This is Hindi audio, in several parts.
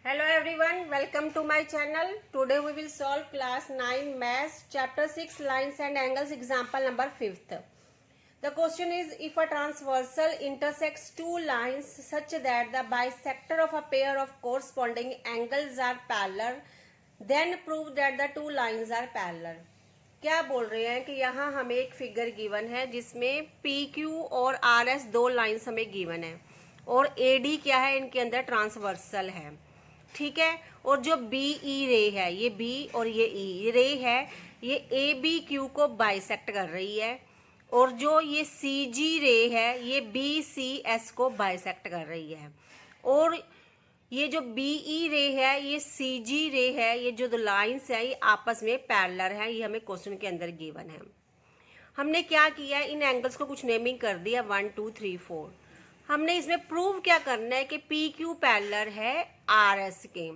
Hello everyone, welcome to my channel. Today we will solve class 9 maths chapter 6 lines and angles example number 5th. The question is, if a transversal intersects two lines such that the bisector of a pair of corresponding angles are parallel, then prove that the two lines are parallel. क्या बोल रहे हैं कि यहाँ हमें एक फिगर गिवन है जिसमें पी क्यू और आर एस दो लाइन्स हमें गिवन है और ए डी क्या है, इनके अंदर ट्रांसवर्सल है, ठीक है। और जो बी ई रे है, ये बी और ये ई रे है, ये ए बी क्यू को बाइसेक्ट कर रही है। और जो ये सी जी रे है, ये बी सी एस को बाइसेक्ट कर रही है। और ये जो बी ई रे है, ये सी जी रे है, ये जो दो लाइन्स है ये आपस में पैरेलल है। ये हमें क्वेश्चन के अंदर गिवन है। हमने क्या किया, इन एंगल्स को कुछ नेमिंग कर दिया 1 2 3 4। हमने इसमें प्रूव क्या करना है कि पी क्यू पैरेलल है आर एस के।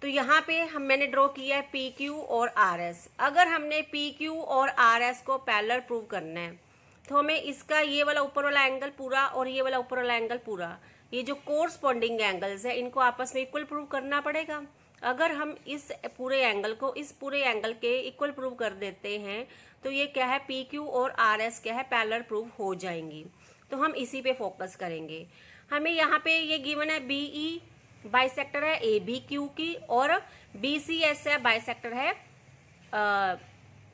तो यहाँ पे मैंने ड्रॉ किया है पी क्यू और आर एस। अगर हमने पी क्यू और आर एस को पैरेलल प्रूव करना है तो हमें इसका ये वाला ऊपर वाला एंगल पूरा और ये वाला ऊपर वाला एंगल पूरा, ये जो कोरस्पॉन्डिंग एंगल्स है, इनको आपस में इक्वल प्रूव करना पड़ेगा। अगर हम इस पूरे एंगल को इस पूरे एंगल के इक्वल प्रूव कर देते हैं तो ये क्या है, पी क्यू और आर एस क्या है, पैरेलल प्रूव हो जाएंगी। तो हम इसी पे फोकस करेंगे। हमें यहाँ पे ये गिवन है बी ई बाइसेक्टर है ए बी क्यू की और बी सी एस है बाइसेक्टर है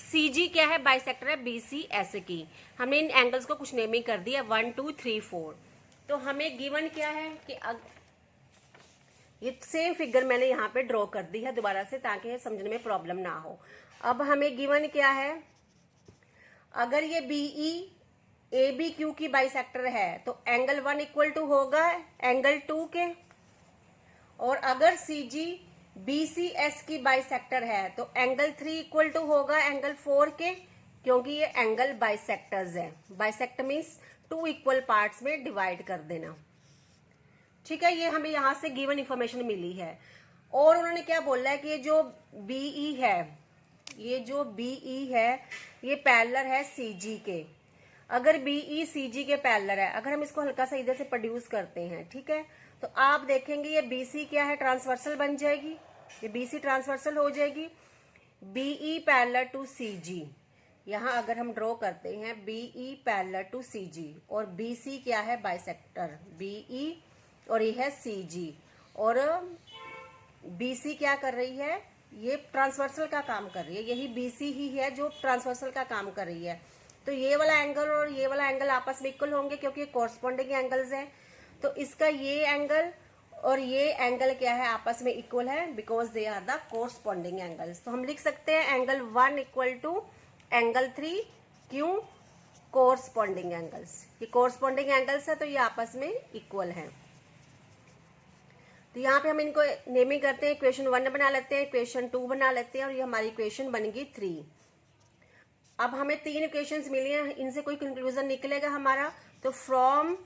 सी जी क्या है, बाइसेक्टर है बी सी एस की। हमने इन एंगल्स को कुछ नेमिंग कर दिया 1 2 3 4। तो हमें गिवन क्या है कि ये सेम फिगर मैंने यहाँ पे ड्रॉ कर दी है दोबारा से, ताकि समझने में प्रॉब्लम ना हो। अब हमें गिवन क्या है, अगर ये B E A B Q की बाइसेक्टर है तो एंगल 1 इक्वल टू होगा एंगल 2 के। और अगर C G B C S की बाइसेक्टर है तो एंगल 3 इक्वल टू होगा एंगल 4 के, क्योंकि ये एंगल बाइसेक्टर्स है। बाइसेक्ट मीन्स 2 इक्वल पार्ट्स में डिवाइड कर देना, ठीक है। ये हमें यहाँ से गिवन इंफॉर्मेशन मिली है। और उन्होंने क्या बोला है कि ये जो बी ई है, ये जो बी ई है ये पैरेलल है सी जी के। अगर बी ई सी जी के पैरेलल है, अगर हम इसको हल्का सा इधर से प्रोड्यूस करते हैं, ठीक है, तो आप देखेंगे ये बी सी क्या है, ट्रांसवर्सल बन जाएगी। ये बी सी ट्रांसवर्सल हो जाएगी। बी ई पैरेलल टू सी जी, यहाँ अगर हम ड्रॉ करते हैं बी ई पैरेलल टू सी जी, और बी सी क्या है, बाइसेक्टर बी ई, और ये है सी जी। और बी सी क्या कर रही है, ये ट्रांसवर्सल का काम कर रही है। यही बी सी ही है जो ट्रांसवर्सल का काम कर रही है। तो ये वाला एंगल और ये वाला एंगल आपस में इक्वल होंगे क्योंकि ये कॉरस्पॉन्डिंग एंगल्स हैं। तो इसका ये एंगल और ये एंगल क्या है, आपस में इक्वल है, because they are the corresponding angles. तो हम लिख सकते हैं एंगल 1 इक्वल टू एंगल 3। क्यों, कोरस्पॉन्डिंग एंगल्स। ये कोरस्पॉन्डिंग एंगल्स है तो ये आपस में इक्वल है। तो यहाँ पे हम इनको नेमिंग करते हैं। इक्वेशन 1 बना लेते हैं, इक्वेशन 2 बना लेते हैं, और ये हमारी इक्वेशन बनेगी 3। अब हमें 3 इक्वेशंस मिली हैं, इनसे कोई कंक्लूजन निकलेगा हमारा। तो फ्रॉम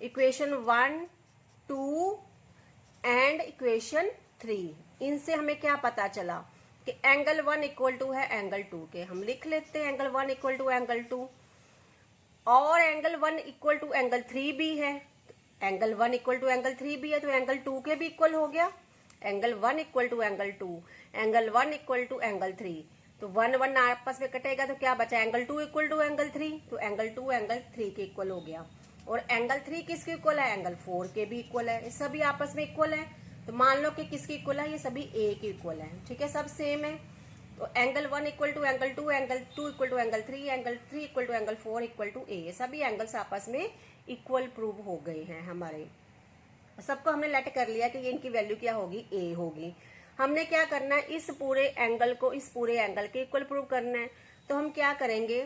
इक्वेशन 1 2 एंड इक्वेशन 3, इनसे हमें क्या पता चला कि एंगल 1 इक्वल टू है एंगल 2 के। हम लिख लेते हैं एंगल 1 इक्वल टू एंगल 2, और एंगल 1 इक्वल टू एंगल 3 भी है। एंगल 1 इक्वल टू एंगल 3 भी है तो एंगल 2 के भी इक्वल हो गया। Angle 1 equal to angle 2, angle 1 equal to angle 3, तो 1 1 आपस में कटेगा तो क्या बचा, एंगल 2 इक्वल टू एंगल 3, तो एंगल 2 एंगल 3 के इक्वल हो गया। और एंगल 3 किसके इक्वल है, एंगल 4 के भी इक्वल है। ये सभी आपस में इक्वल है। तो मान लो कि किसकी इक्वल है, ये सभी ए के इक्वल है, ठीक है, सब सेम है। तो angle 1 equal to angle 2, angle 2 equal to angle 3, angle 3 equal to angle 4 equal to A. सभी एंगल्स आपस में इक्वल प्रूव हो गए हैं हमारे। सबको हमने लेट कर लिया कि ये इनकी वैल्यू क्या होगी, ए होगी। हमने क्या करना है, इस पूरे एंगल को इस पूरे एंगल के इक्वल प्रूव करना है। तो हम क्या करेंगे,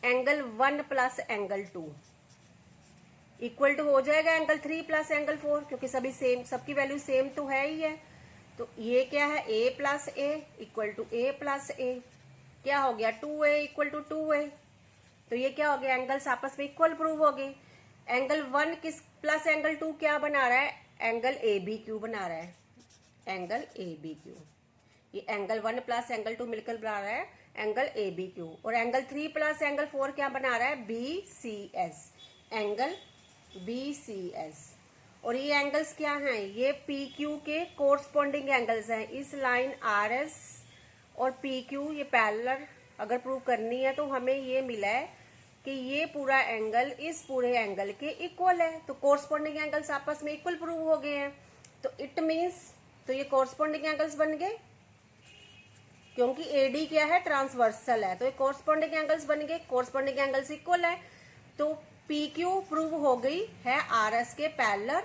angle 1 plus angle 2 equal to हो जाएगा एंगल 3 प्लस एंगल 4, क्योंकि सभी सेम, सबकी वैल्यू सेम तो है ही है। तो ये क्या है, A plus A equal to A plus A, क्या हो गया 2a इक्वल टू 2a। तो ये क्या हो गया, एंगल्स आपस में इक्वल प्रूव हो गए। एंगल 1 किस प्लस एंगल 2 क्या बना रहा है, एंगल ए बी क्यू बना रहा है, एंगल ए बी क्यू। ये एंगल 1 प्लस एंगल 2 मिलकर बना रहा है एंगल ए बी क्यू। और एंगल 3 प्लस एंगल 4 क्या बना रहा है, B C S, angle B C S. और ये एंगल्स क्या हैं, ये पी क्यू के कोरस्पॉन्डिंग एंगल्स हैं। इस लाइन आर एस और पी क्यू ये पैरेलल अगर प्रूव करनी है तो हमें ये मिला है कि ये पूरा एंगल इस पूरे एंगल के इक्वल है, तो कोरस्पॉन्डिंग एंगल्स आपस में इक्वल प्रूव हो गए हैं। तो इट मीन्स, तो ये कोरस्पॉन्डिंग एंगल्स बन गए, क्योंकि एडी क्या है, ट्रांसवर्सल है, तो ये कोरस्पॉन्डिंग एंगल्स बन गए, कोरस्पॉन्डिंग एंगल्स इक्वल है, तो पी क्यू प्रूव हो गई है आर एस के पैरेलल,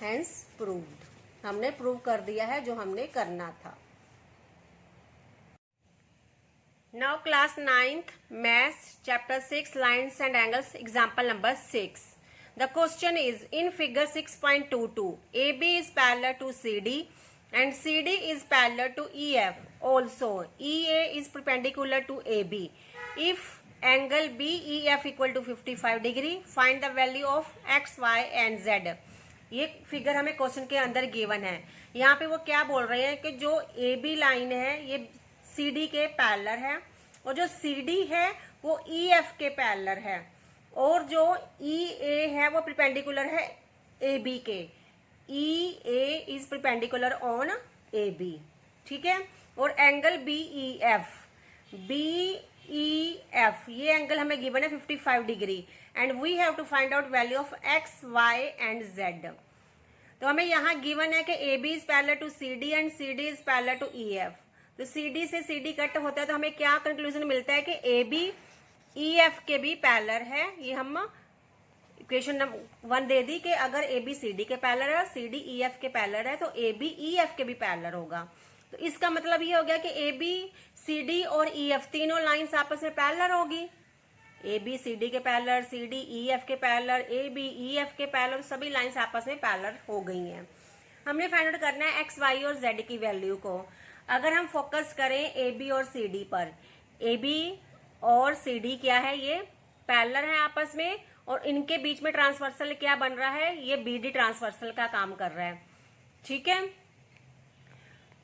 हेंस प्रूव्ड, हमने प्रूव कर दिया है जो हमने करना था। Now class 9th maths chapter 6 lines and angles example number 6. The question is, in figure 6.22, AB is parallel to CD and CD is parallel to EF. Also, EA is perpendicular to AB. If angle BEF equal to 55 degree, find the value of X, Y and Z. ये फिगर हमें क्वेश्चन के अंदर गिवन है। यहाँ पे वो क्या बोल रहे हैं कि जो AB लाइन है ये CD के पैरेलल है, और जो CD है वो EF के पैरेलल है, और जो EA है वो परपेंडिकुलर है AB के। EA is perpendicular on AB, ठीक है। और एंगल BEF ये एंगल हमें गिवन है 55 degree, and we have to find out value of X, Y and Z. तो हमें यहाँ गिवन है कि AB is parallel to CD and CD is parallel to EF. तो CD से CD कट होता है तो हमें क्या कंक्लूजन मिलता है कि AB EF के भी पैरेलल है। ये हम इक्वेशन नंबर 1 दे दी कि अगर AB CD के पैरेलल है, CD EF के पैरेलल है, तो AB EF के भी पैरेलल होगा। तो इसका मतलब ये हो गया कि AB CD और EF तीनों लाइंस आपस में पैरेलल होगी। AB CD के पैरेलल, CD EF के पैरेलल, AB EF के पैरेलल, सभी लाइंस आपस में पैरेलल हो गई हैं। हमने फाइंड आउट करना है X, Y और Z की वैल्यू को। अगर हम फोकस करें AB और CD पर, AB और CD क्या है, ये पैरेलल है आपस में, और इनके बीच में ट्रांसवर्सल क्या बन रहा है, ये BD ट्रांसवर्सल का काम कर रहा है, ठीक है।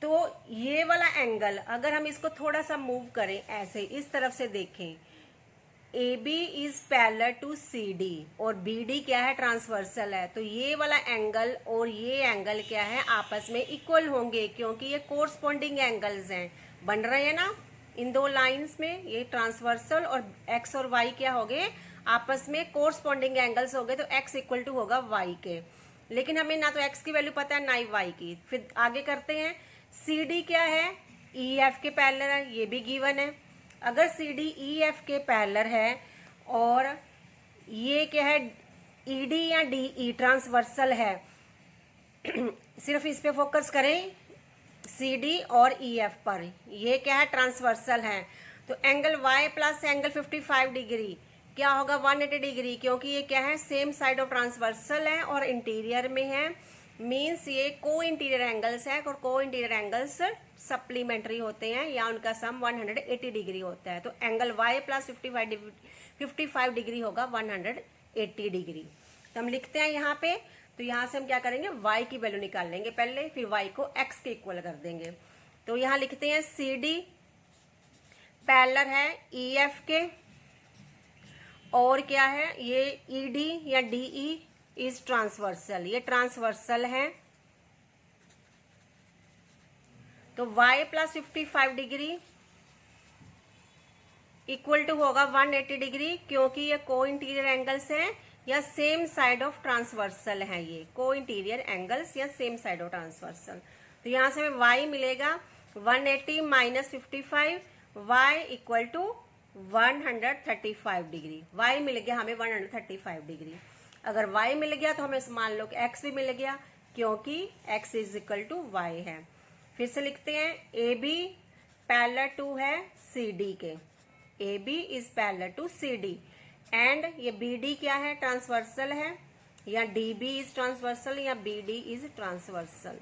तो ये वाला एंगल अगर हम इसको थोड़ा सा मूव करें, ऐसे इस तरफ से देखें, AB is parallel to CD और BD क्या है, ट्रांसवर्सल है, तो ये वाला एंगल और ये एंगल क्या है, आपस में इक्वल होंगे, क्योंकि ये कोरस्पॉन्डिंग एंगल्स हैं, बन रहे हैं ना इन दो लाइंस में। ये ट्रांसवर्सल और X और Y क्या हो गए, आपस में कोरस्पॉन्डिंग एंगल्स हो गए, तो X इक्वल टू होगा Y के। लेकिन हमें ना तो X की वैल्यू पता है ना ही Y की। फिर आगे करते हैं, CD क्या है, EF के पैरेलल है, ये भी गिवन है। अगर CD EF के पैरेलल है और ये क्या है, ED या DE ट्रांसवर्सल है, सिर्फ इस पे फोकस करें CD और EF पर, ये क्या है, ट्रांसवर्सल है, तो angle Y plus angle 55 degree क्या होगा, 180 डिग्री, क्योंकि ये क्या है, सेम साइड ऑफ ट्रांसवर्सल है और इंटीरियर में है, मीन्स ये को इंटीरियर एंगल्स है, और को इंटीरियर एंगल्स सप्लीमेंट्री होते हैं या उनका सम 180 डिग्री होता है। तो एंगल Y प्लस 55 डिग्री होगा 180 डिग्री। तो हम लिखते हैं यहाँ पे, तो यहाँ से हम क्या करेंगे, Y की वैल्यू निकाल लेंगे पहले, फिर Y को X के इक्वल कर देंगे। तो यहाँ लिखते हैं CD पैरेलल है EF के, और क्या है, ये ED या DE इज ट्रांसवर्सल, ये ट्रांसवर्सल है, तो Y plus 55 degree equal to होगा 180 डिग्री, क्योंकि ये को इंटीरियर एंगल्स हैं या सेम साइड ऑफ ट्रांसवर्सल है, ये को इंटीरियर एंगल्स या सेम साइड ऑफ ट्रांसवर्सल। तो यहां से हमें Y मिलेगा 180 minus 55, Y equal to 135 degree. Y मिल गया हमें 135 डिग्री। अगर Y मिल गया तो हमें मान लो कि X भी मिल गया, क्योंकि X is equal to Y है। फिर से लिखते हैं, AB पैरेलल टू है CD के, AB is parallel to CD, and ये BD क्या है, ट्रांसवर्सल है, या DB इज ट्रांसवर्सल या BD इज ट्रांसवर्सल।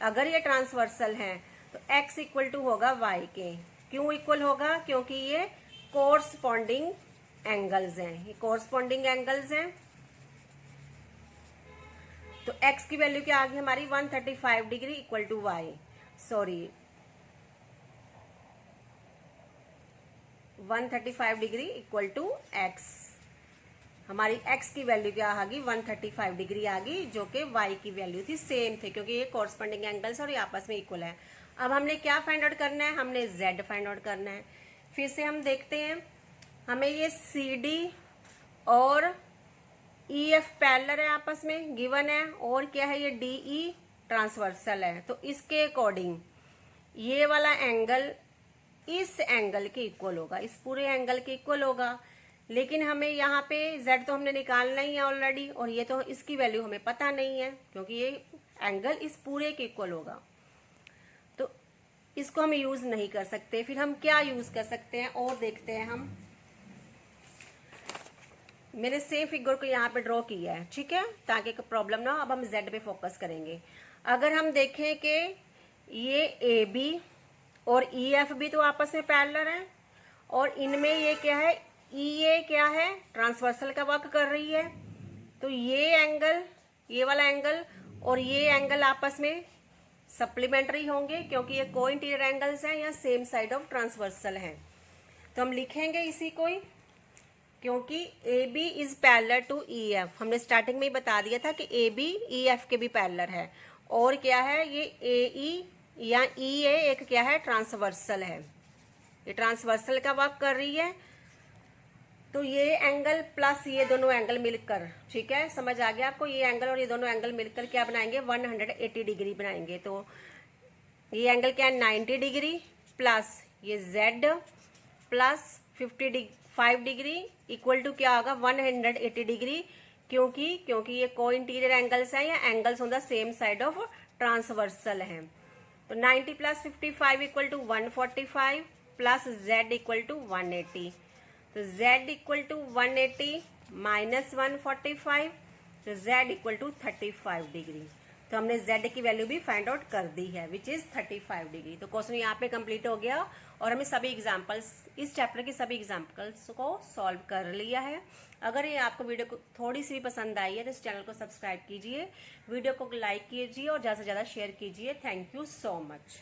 अगर ये ट्रांसवर्सल है तो X इक्वल टू होगा Y के। क्यों इक्वल होगा, क्योंकि ये कोरस्पॉन्डिंग एंगल्स हैं, ये कोरस्पॉन्डिंग एंगल्स हैं। तो X की वैल्यू क्या आ गई हमारी, 135 degree equal to Y, sorry 135 degree equal to X। हमारी x की वैल्यू क्या आ गई 135 डिग्री आ गई, जो कि y की वैल्यू थी, सेम थे क्योंकि ये कॉरस्पॉन्डिंग एंगल्स और ये आपस में इक्वल है। अब हमने क्या फाइंड आउट करना है, हमने z फाइंड आउट करना है। फिर से हम देखते हैं, हमें ये CD और EF पैरेलल है, आपस में गिवन है, और क्या है ये DE ट्रांसवर्सल है। तो इसके अकॉर्डिंग ये वाला एंगल इस एंगल के इक्वल होगा, इस पूरे एंगल के इक्वल होगा। लेकिन हमें यहाँ पे z तो हमने निकालना ही है ऑलरेडी, और ये तो इसकी वैल्यू हमें पता नहीं है क्योंकि ये एंगल इस पूरे के इक्वल होगा, तो इसको हम यूज नहीं कर सकते। फिर हम क्या यूज कर सकते हैं और देखते हैं हम। मैंने सेम फिगर को यहाँ पे ड्रॉ किया है, ठीक है, ताकि प्रॉब्लम ना हो। अब हम z पे फोकस करेंगे। अगर हम देखें कि ये AB और EF भी तो आपस में पैरेलल है, और इनमें ये क्या है EA क्या है ट्रांसवर्सल का वर्क कर रही है, तो ये एंगल, ये वाला एंगल और ये एंगल आपस में सप्लीमेंट्री होंगे क्योंकि ये को इंटीरियर एंगल्स हैं या सेम साइड ऑफ ट्रांसवर्सल हैं। तो हम लिखेंगे इसी को ही, क्योंकि AB is parallel to EF। हमने स्टार्टिंग में ही बता दिया था कि AB EF के भी पैरेलल है, और क्या है ये AE या EA एक क्या है ट्रांसवर्सल है, ये ट्रांसवर्सल का वर्क कर रही है। तो ये एंगल प्लस ये दोनों एंगल मिलकर, ठीक है, समझ आ गया आपको, ये एंगल और ये दोनों एंगल मिलकर क्या बनाएंगे 180 डिग्री बनाएंगे। तो ये एंगल क्या है 90 डिग्री प्लस ये z plus 55 degree equal to क्या होगा 180 डिग्री, क्योंकि ये को इंटीरियर एंगल्स हैं या angles on the same side of transversal हैं। तो 90 plus 55 equal to 145 plus z equal to 180, तो z इक्वल टू 180 माइनस 145, तो z इक्वल टू 35 डिग्री। तो हमने z की वैल्यू भी फाइंड आउट कर दी है विच इज 35 डिग्री। तो क्वेश्चन यहाँ पे कंप्लीट हो गया और हमें सभी एग्जांपल्स, इस चैप्टर के सभी एग्जांपल्स को सॉल्व कर लिया है। अगर ये आपको वीडियो को थोड़ी सी भी पसंद आई है तो इस चैनल को सब्सक्राइब कीजिए, वीडियो को लाइक कीजिए और ज़्यादा से ज़्यादा शेयर कीजिए। Thank you so much.